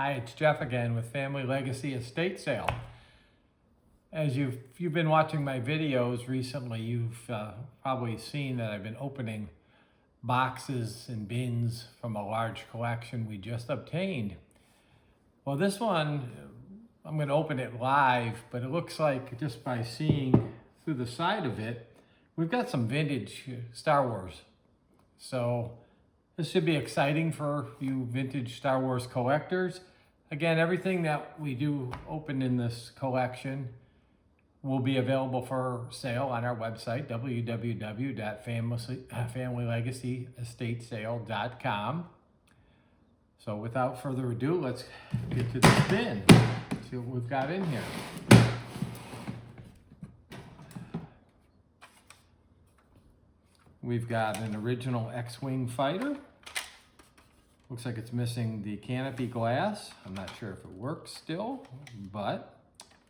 Hi, it's Jeff again with Family Legacy Estate Sale. As you've been watching my videos recently, you've probably seen that I've been opening boxes and bins from a large collection we just obtained. Well, this one, I'm going to open it live, but it looks like just by seeing through the side of it, we've got some vintage Star Wars. So this should be exciting for you vintage Star Wars collectors. Again, everything that we do open in this collection will be available for sale on our website, www.familylegacyestateSale.com. So without further ado, let's get to the bin. See what we've got in here. We've got an original X-Wing fighter. Looks like it's missing the canopy glass. I'm not sure if it works still, but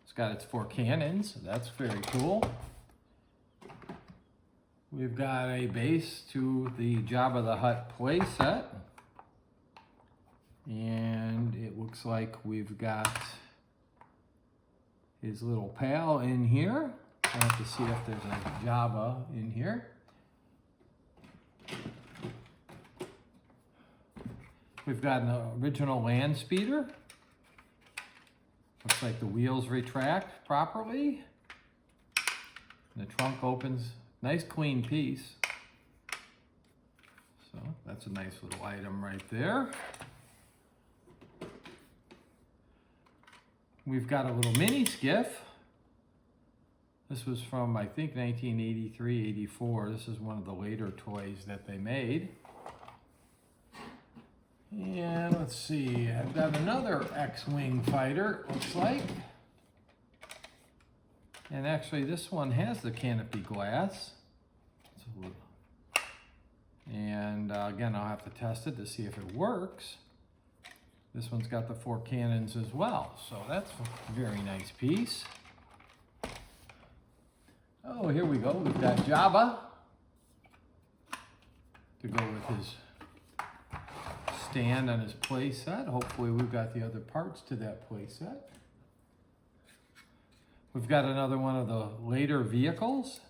it's got its 4 cannons. So that's very cool. We've got a base to the Jabba the Hutt playset. And it looks like we've got his little pal in here. I'll have to see if there's a Jabba in here. We've got an original land speeder. Looks like the wheels retract properly. And the trunk opens. Nice clean piece. So that's a nice little item right there. We've got a little mini skiff. This was from, I think, 1983, 84. This is one of the later toys that they made. And let's see, I've got another X-Wing fighter, looks like. And actually this one has the canopy glass. And again, I'll have to test it to see if it works. This one's got the 4 cannons as well, so that's a very nice piece. Oh, here we go, we've got Jabba to go with his stand on his play set. Hopefully we've got the other parts to that play set. We've got another one of the later vehicles.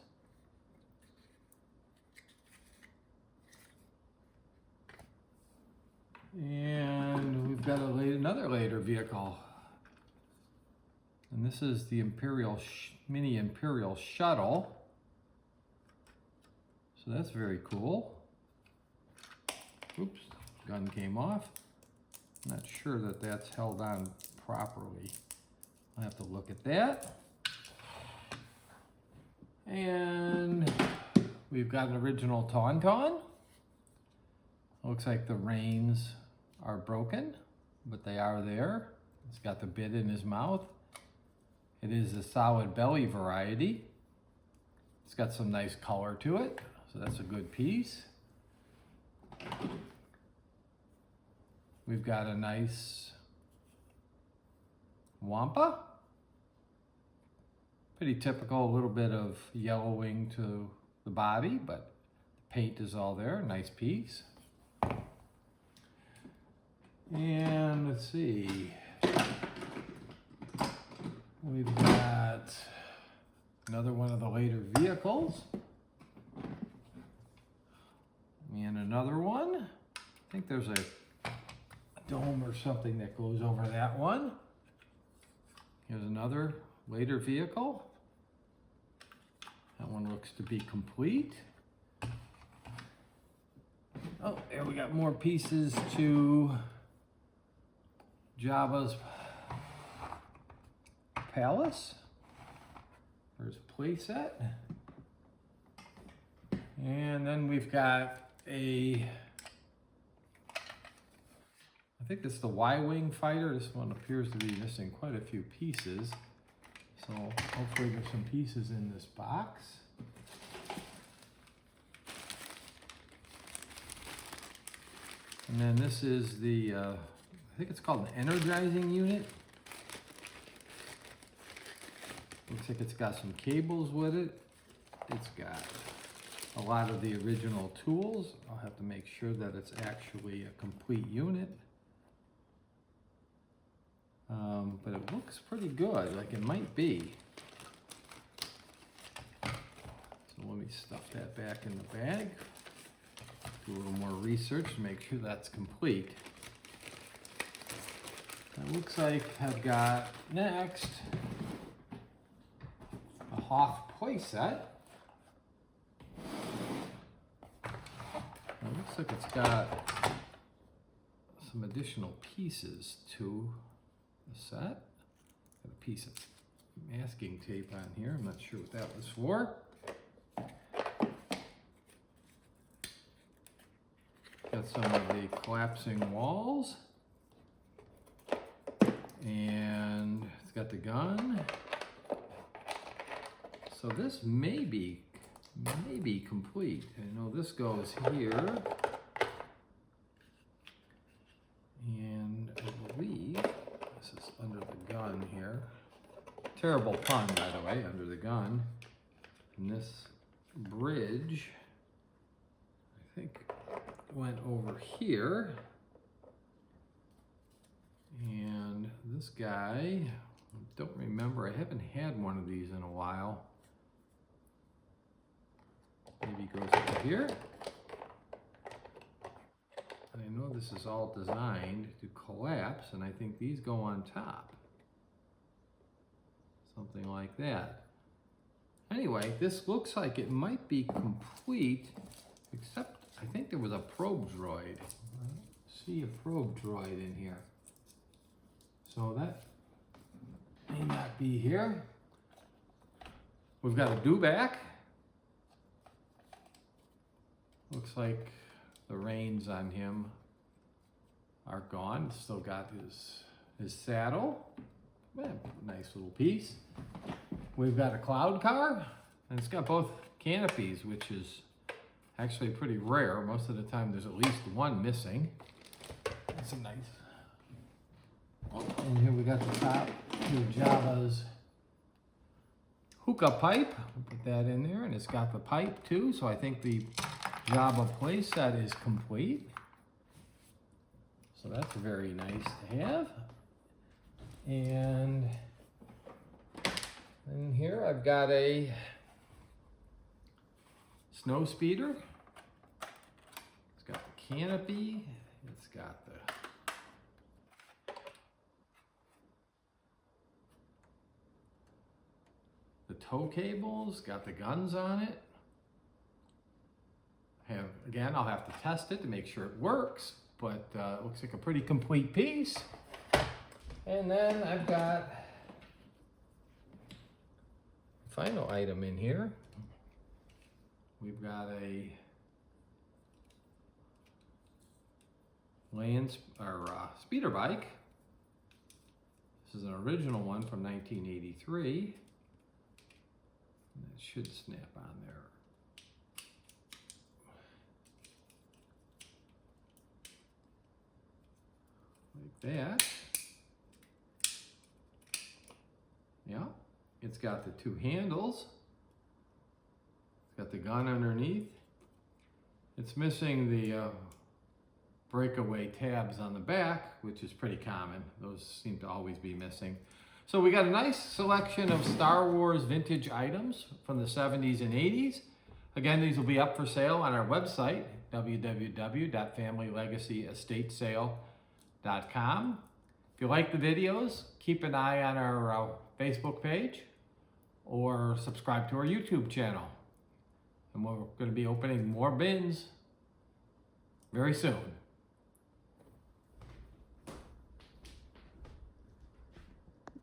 And we've got another later vehicle. And this is the mini Imperial shuttle. So that's very cool. Oops. Gun came off. I'm not sure that that's held on properly. I'll have to look at that. And we've got an original Tauntaun. Looks like the reins are broken, but they are there. It's got the bit in his mouth. It is a solid belly variety. It's got some nice color to it, so that's a good piece. We've got a nice Wampa. Pretty typical, a little bit of yellowing to the body, but the paint is all there, nice piece. And let's see. We've got another one of the later vehicles. And another one. I think there's a dome or something that goes over that one. Here's another later vehicle. That one looks to be complete. Oh, there we got more pieces to Jabba's palace. There's a playset. And then we've got I think it's the Y-Wing fighter. This one appears to be missing quite a few pieces. So hopefully there's some pieces in this box. And then this is the, I think it's called an energizing unit. Looks like it's got some cables with it. It's got a lot of the original tools. I'll have to make sure that it's actually a complete unit. But it looks pretty good, like it might be. So let me stuff that back in the bag. Do a little more research to make sure that's complete. It looks like I've got next a Hoth playset. It looks like it's got some additional pieces to the set. Got a piece of masking tape on here. I'm not sure what that was for. Got some of the collapsing walls. And it's got the gun. So this may be complete. I know this goes here. And I believe this is under the gun here. Terrible pun, by the way, under the gun. And this bridge, I think, went over here. And this guy, I don't remember, I haven't had one of these in a while. Maybe goes over here. And I know this is all designed to collapse, and I think these go on top. Something like that. Anyway, this looks like it might be complete, except I think there was a probe droid. I don't see a probe droid in here. So that may not be here. We've got a dewback. Looks like the reins on him are gone. Still got his saddle. Nice little piece. We've got a cloud car, and it's got both canopies, which is actually pretty rare. Most of the time there's at least one missing. That's a nice. And here we got the top to Jabba's hookah pipe. We'll put that in there, and it's got the pipe too, so I think the Jabba playset is complete. So that's very nice to have. And in here I've got a snow speeder. It's got the canopy. It's got the tow cables, got the guns on it. Again, I'll have to test it to make sure it works, but it looks like a pretty complete piece. And then I've got the final item in here. We've got a speeder bike. This is an original one from 1983. And it should snap on there. Like that. Yeah, it's got the two handles. It's got the gun underneath. It's missing the breakaway tabs on the back, which is pretty common. Those seem to always be missing. So we got a nice selection of Star Wars vintage items from the 70s and 80s. Again, these will be up for sale on our website, www.familylegacyestatesale.com. If you like the videos, keep an eye on our Facebook page or subscribe to our YouTube channel. And we're going to be opening more bins very soon.